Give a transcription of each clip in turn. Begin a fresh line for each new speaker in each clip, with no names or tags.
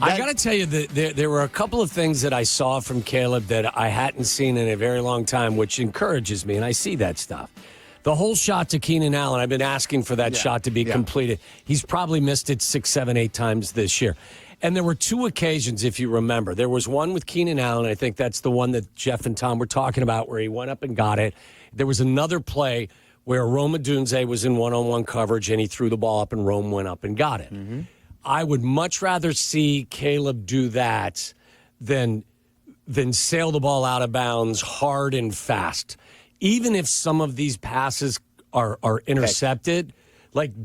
I got to tell you that there were a couple of things that I saw from Caleb that I hadn't seen in a very long time, which encourages me, and I see that stuff. The whole shot to Keenan Allen, I've been asking for that shot to be completed. He's probably missed it 6, 7, 8 times this year. And there were 2 occasions, if you remember. There was one with Keenan Allen. I think that's the one that Jeff and Tom were talking about where he went up and got it. There was another play where Rome Odunze was in one-on-one coverage and he threw the ball up and Rome went up and got it. Mm-hmm. I would much rather see Caleb do that than sail the ball out of bounds hard and fast. Even if some of these passes are intercepted,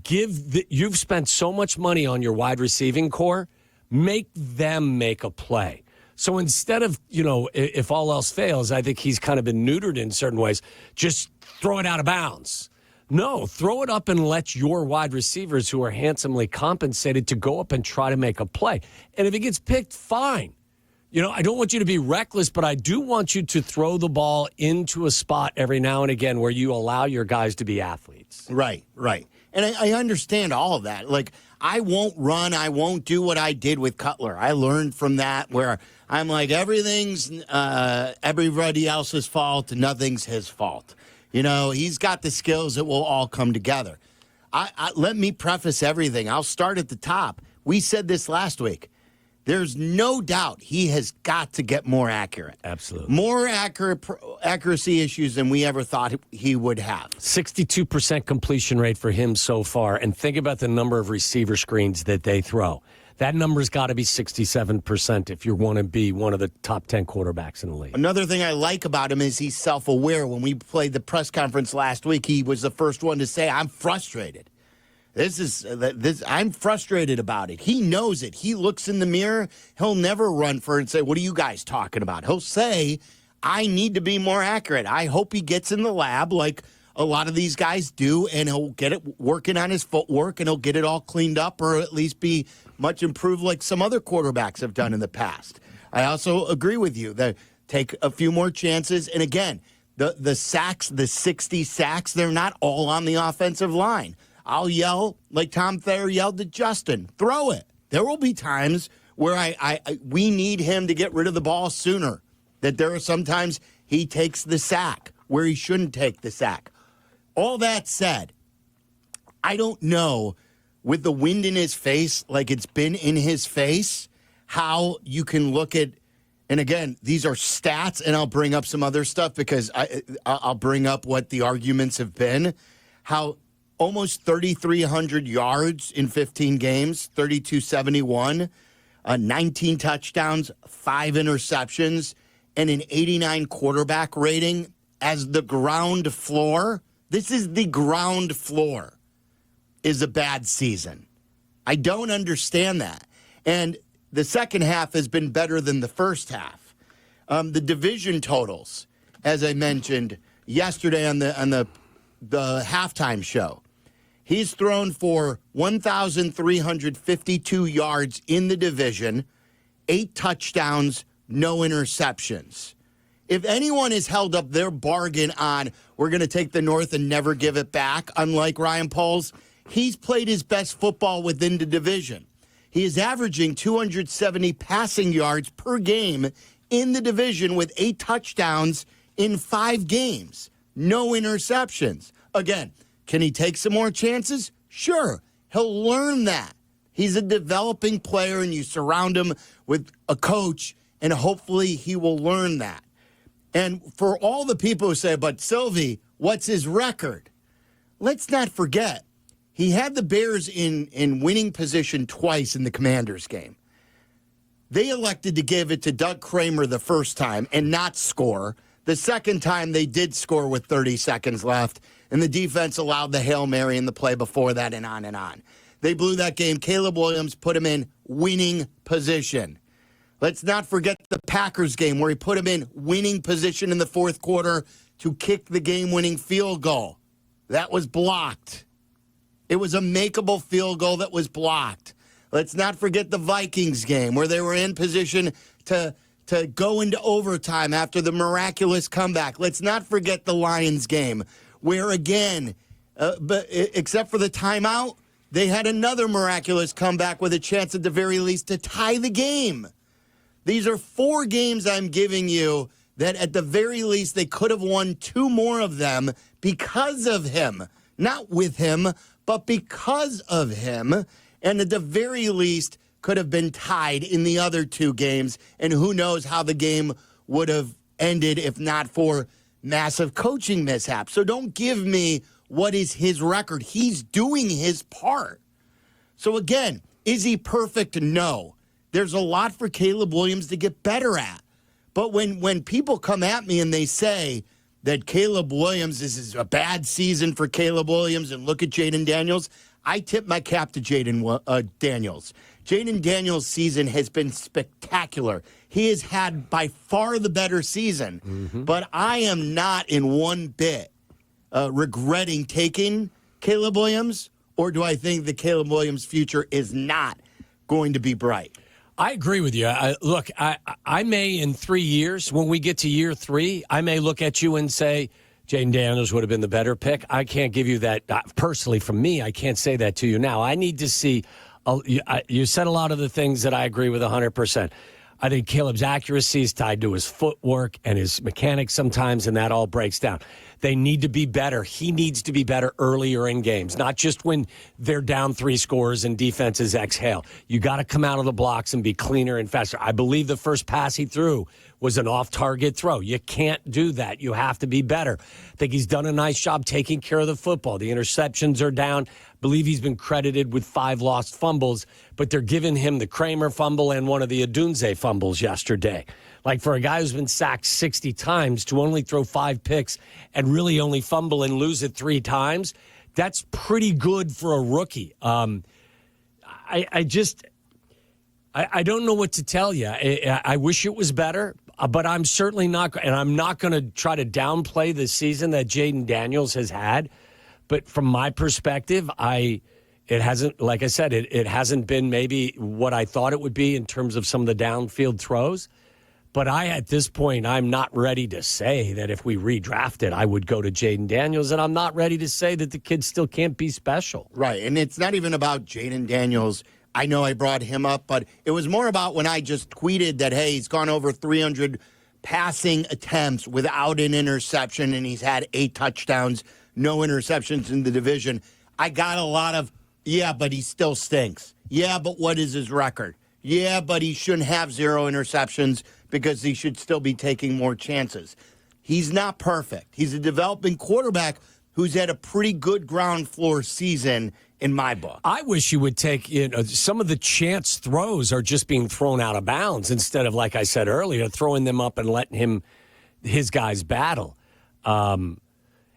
you've spent so much money on your wide receiving core, make them make a play. So instead of, if all else fails, I think he's kind of been neutered in certain ways, just throw it out of bounds. No, throw it up and let your wide receivers who are handsomely compensated to go up and try to make a play. And if it gets picked, fine. I don't want you to be reckless, but I do want you to throw the ball into a spot every now and again where you allow your guys to be athletes.
Right. And I understand all of that. Like, I won't run. I won't do what I did with Cutler. I learned from that where I'm like, everything's everybody else's fault and nothing's his fault. He's got the skills that will all come together. Let me preface everything. I'll start at the top. We said this last week. There's no doubt he has got to get more accurate.
Absolutely.
More accuracy issues than we ever thought he would have.
62% completion rate for him so far. And think about the number of receiver screens that they throw. That number's got to be 67% if you want to be one of the top 10 quarterbacks in the league.
Another thing I like about him is he's self-aware. When we played the press conference last week, he was the first one to say, I'm frustrated. I'm frustrated about it. He knows it. He looks in the mirror. He'll never run for it and say, what are you guys talking about? He'll say, I need to be more accurate. I hope he gets in the lab like a lot of these guys do, and he'll get it working on his footwork, and he'll get it all cleaned up or at least be much improved like some other quarterbacks have done in the past. I also agree with you that take a few more chances. And again, the sacks, the 60 sacks, they're not all on the offensive line. I'll yell like Tom Thayer yelled at Justin, throw it. There will be times where we need him to get rid of the ball sooner. That there are sometimes he takes the sack where he shouldn't take the sack. All that said, I don't know with the wind in his face, like it's been in his face, how you can look at, and again, these are stats, and I'll bring up some other stuff because I'll bring up what the arguments have been, how almost 3,300 yards in 15 games, 3,271, 19 touchdowns, 5 interceptions, and an 89 quarterback rating as the ground floor. This is the ground floor, is a bad season. I don't understand that. And the second half has been better than the first half. The division totals, as I mentioned yesterday on the halftime show, he's thrown for 1,352 yards in the division, 8 touchdowns, no interceptions. If anyone has held up their bargain on we're going to take the North and never give it back, unlike Ryan Poles, he's played his best football within the division. He is averaging 270 passing yards per game in the division with 8 touchdowns in 5 games. No interceptions. Again, can he take some more chances? Sure. He'll learn that. He's a developing player, and you surround him with a coach, and hopefully he will learn that. And for all the people who say, but Silvy, what's his record? Let's not forget, he had the Bears in winning position twice in the Commanders game. They elected to give it to Doug Kramer the first time and not score. The second time they did score with 30 seconds left, and the defense allowed the Hail Mary in the play before that and on and on. They blew that game. Caleb Williams put him in winning position. Let's not forget the Packers game where he put him in winning position in the fourth quarter to kick the game-winning field goal. That was blocked. It was a makeable field goal that was blocked. Let's not forget the Vikings game where they were in position to go into overtime after the miraculous comeback. Let's not forget the Lions game where, again, but except for the timeout, they had another miraculous comeback with a chance at the very least to tie the game. These are 4 games I'm giving you that at the very least they could have won 2 more of them because of him. Not with him, but because of him. And at the very least could have been tied in the other 2 games. And who knows how the game would have ended if not for massive coaching mishaps. So don't give me what is his record. He's doing his part. So again, is he perfect? No. There's a lot for Caleb Williams to get better at. But when people come at me and they say that Caleb Williams, this is a bad season for Caleb Williams, and look at Jaden Daniels, I tip my cap to Jaden Daniels. Jaden Daniels' season has been spectacular. He has had by far the better season. But I am not in one bit regretting taking Caleb Williams, or do I think that Caleb Williams' future is not going to be bright?
I agree with you. Look, I may in 3 years, when we get to year 3, I may look at you and say, Jaden Daniels would have been the better pick. I can't give you that personally from me. I can't say that to you now. I need to see. You said a lot of the things that I agree with 100%. I think Caleb's accuracy is tied to his footwork and his mechanics sometimes, and that all breaks down. They need to be better. He needs to be better earlier in games, not just when they're down 3 scores and defenses exhale. You got to come out of the blocks and be cleaner and faster. I believe the first pass he threw was an off-target throw. You can't do that. You have to be better. I think he's done a nice job taking care of the football. The interceptions are down. I believe he's been credited with 5 lost fumbles, but they're giving him the Kramer fumble and one of the Adunze fumbles yesterday. Like, for a guy who's been sacked 60 times to only throw 5 picks and really only fumble and lose it 3 times, that's pretty good for a rookie. I don't know what to tell you. I wish it was better, but I'm certainly not, and I'm not going to try to downplay the season that Jaden Daniels has had. But from my perspective, it hasn't, like I said, it hasn't been maybe what I thought it would be in terms of some of the downfield throws. But at this point, I'm not ready to say that if we redrafted, I would go to Jaden Daniels, and I'm not ready to say that the kid still can't be special.
Right, and it's not even about Jaden Daniels. I know I brought him up, but it was more about when I just tweeted that, hey, he's gone over 300 passing attempts without an interception, and he's had 8 touchdowns, no interceptions in the division. I got a lot of, yeah, but he still stinks. Yeah, but what is his record? Yeah, but he shouldn't have 0 interceptions because he should still be taking more chances. He's not perfect. He's a developing quarterback who's had a pretty good ground floor season in my book.
I wish you would take, some of the chance throws are just being thrown out of bounds instead of, like I said earlier, throwing them up and letting his guys battle. And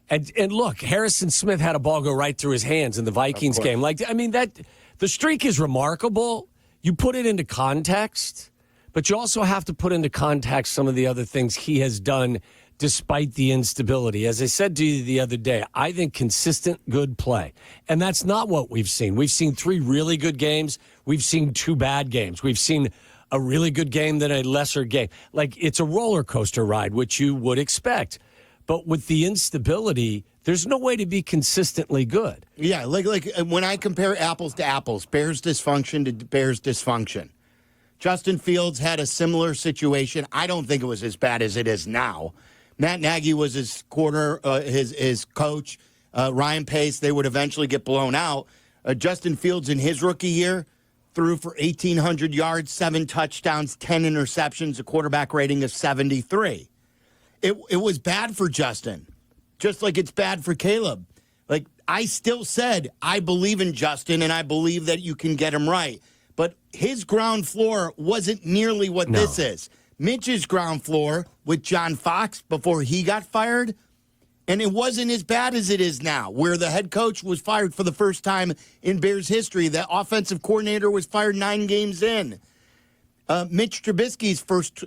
look, Harrison Smith had a ball go right through his hands in the Vikings game. The streak is remarkable. You put it into context, but you also have to put into context some of the other things he has done despite the instability. As I said to you the other day, I think consistent good play. And that's not what we've seen. We've seen 3 really good games. We've seen 2 bad games. We've seen a really good game, then a lesser game. Like, it's a roller coaster ride, which you would expect. But with the instability, there's no way to be consistently good.
Yeah, like when I compare apples to apples, Bears dysfunction to Bears dysfunction. Justin Fields had a similar situation. I don't think it was as bad as it is now. Matt Nagy was his his coach. Ryan Pace, they would eventually get blown out. Justin Fields in his rookie year threw for 1,800 yards, 7 touchdowns, 10 interceptions, a quarterback rating of 73. It was bad for Justin, just like it's bad for Caleb. Like, I still said, I believe in Justin, and I believe that you can get him right. But his ground floor wasn't nearly what this is. Mitch's ground floor with John Fox before he got fired, and it wasn't as bad as it is now, where the head coach was fired for the first time in Bears history. The offensive coordinator was fired 9 games in. Mitch Trubisky's first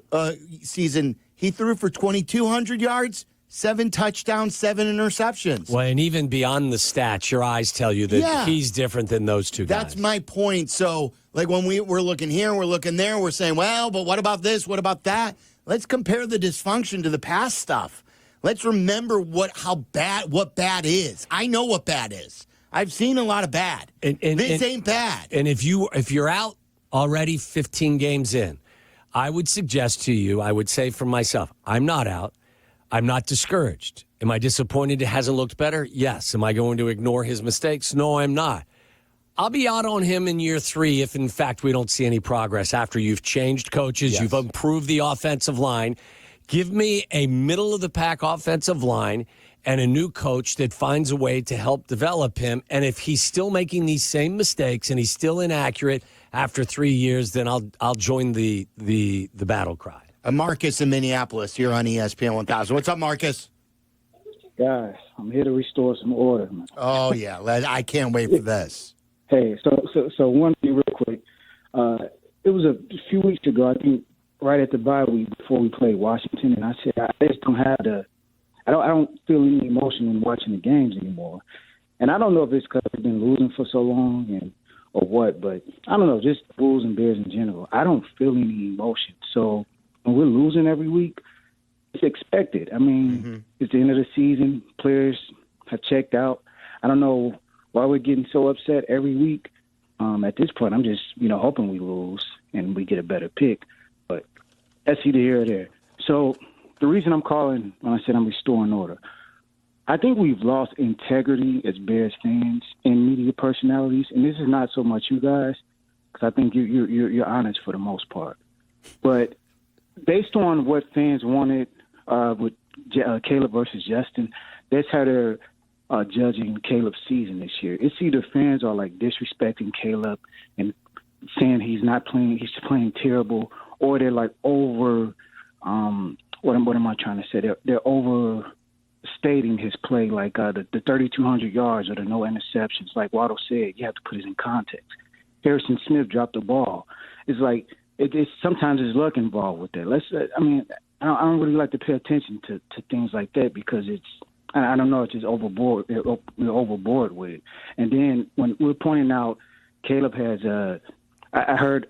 season, he threw for 2,200 yards, 7 touchdowns, 7 interceptions.
Well, and even beyond the stats, your eyes tell you that he's different than those 2 guys.
That's my point. So, like, when we're looking here, we're looking there, we're saying, well, but what about this? What about that? Let's compare the dysfunction to the past stuff. Let's remember what bad is. I know what bad is. I've seen a lot of bad. This ain't bad.
And if you're out already 15 games in, I would suggest to you, I would say for myself, I'm not out. I'm not discouraged. Am I disappointed it hasn't looked better? Yes. Am I going to ignore his mistakes? No, I'm not. I'll be out on him in year 3 if, in fact, we don't see any progress after you've changed coaches, you've improved the offensive line. Give me a middle-of-the-pack offensive line and a new coach that finds a way to help develop him. And if he's still making these same mistakes and he's still inaccurate after 3 years, then I'll join the battle cry.
Marcus in Minneapolis here on ESPN 1000. What's up, Marcus?
Guys, I'm here to restore some order.
Oh, yeah. I can't wait for this.
Hey, so one thing real quick. It was a few weeks ago, I think, right at the bye week before we played Washington, and I said I just don't have I don't feel any emotion in watching the games anymore. And I don't know if it's because I've been losing for so long or what, but I don't know, just Bulls and Bears in general. I don't feel any emotion. So when we're losing every week, it's expected. I mean, It's the end of the season. Players have checked out. I don't know why we're getting so upset every week. At this point, I'm just, hoping we lose and we get a better pick. But that's either here or there. So the reason I'm calling when I said I'm restoring order, I think we've lost integrity as Bears fans and media personalities. And this is not so much you guys, because I think you're honest for the most part. But based on what fans wanted with Caleb versus Justin, that's how they're judging Caleb's season this year. It's either fans are like disrespecting Caleb and saying he's playing terrible, or they're like over. What am I trying to say? They're overstating his play, like the 3,200 yards or the no interceptions. Like Waddle said, you have to put it in context. Harrison Smith dropped the ball. It's like it's sometimes there's luck involved with that. I don't really like to pay attention to things like that because I don't know, it's just overboard. We're overboard with it. And then when we're pointing out, Caleb has I heard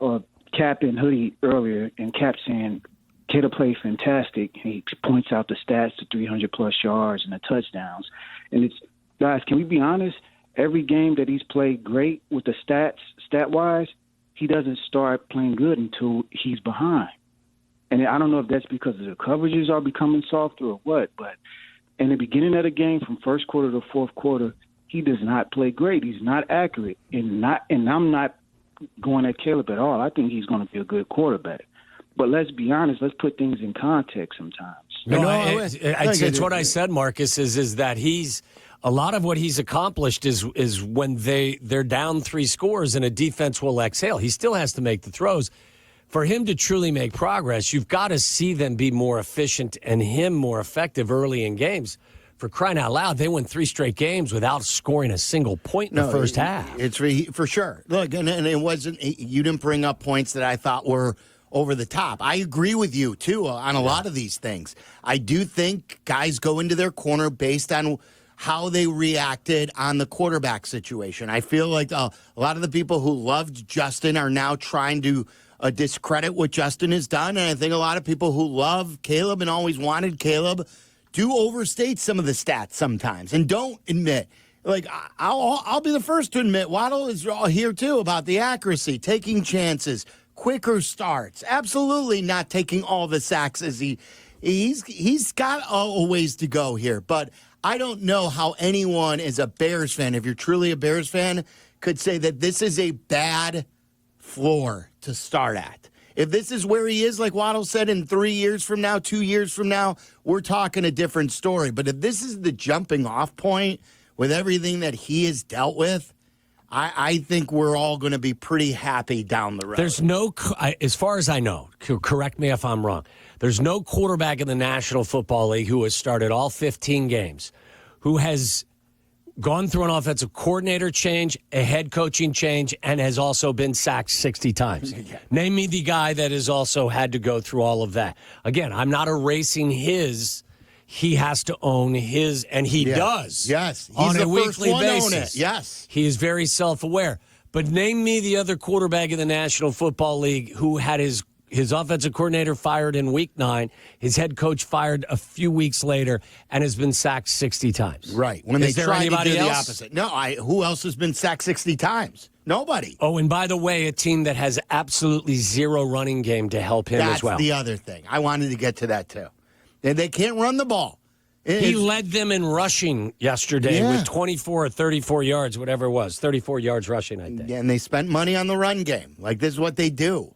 Cap and Hoodie earlier, and Cap saying Caleb played fantastic. He points out the stats, the 300-plus yards and the touchdowns. And it's, guys, can we be honest? Every game that he's played great with the stat-wise, he doesn't start playing good until he's behind. And I don't know if that's because the coverages are becoming softer or what, but in the beginning of the game, from first quarter to fourth quarter, he does not play great. He's not accurate, and I'm not going at Caleb at all. I think he's going to be a good quarterback. But let's be honest. Let's put things in context sometimes.
It's what I said, Marcus, is that a lot of what he's accomplished is when they're down 3 scores and a defense will exhale. He still has to make the throws. For him to truly make progress, you've got to see them be more efficient and him more effective early in games. For crying out loud, they won 3 straight games without scoring a single point in the first half.
It's for sure. Look, and it wasn't. You didn't bring up points that I thought were over the top. I agree with you too on a lot of these things. I do think guys go into their corner based on how they reacted on the quarterback situation. I feel like a lot of the people who loved Justin are now trying to discredit what Justin has done. And I think a lot of people who love Caleb and always wanted Caleb do overstate some of the stats sometimes and don't admit. Like, I'll be the first to admit, Waddle is all here too about the accuracy, taking chances, quicker starts, absolutely not taking all the sacks as he's got a ways to go here. But I don't know how anyone is a Bears fan, if you're truly a Bears fan, could say that this is a bad floor to start at. If this is where he is, like Waddle said, in 3 years from now, 2 years from now, we're talking a different story. But if this is the jumping off point with everything that he has dealt with, I think we're all going to be pretty happy down the road.
There's no, as far as I know, correct me if I'm wrong, there's no quarterback in the National Football League who has started all 15 games, who has gone through an offensive coordinator change, a head coaching change, and has also been sacked 60 times. Name me the guy that has also had to go through all of that. Again, I'm not erasing his. He has to own his, and he does.
Yes. He's
on a
the first
weekly
one to
basis.
own it. Yes.
He is very self-aware. But name me the other quarterback in the National Football League who had his his offensive coordinator fired in week 9, his head coach fired a few weeks later, and has been sacked 60 times.
Right. When
Is
they
there
tried to
anybody
do the
else?
opposite. No, who else has been sacked 60 times? Nobody.
Oh, and by the way, a team that has absolutely zero running game to help him
That's
as well.
the other thing. I wanted to get to that, too. And they can't run the ball.
He led them in rushing yesterday
Yeah.
with 24 or 34 yards, whatever it was. 34 yards rushing, I think.
And they spent money on the run game. Like, this is what they do.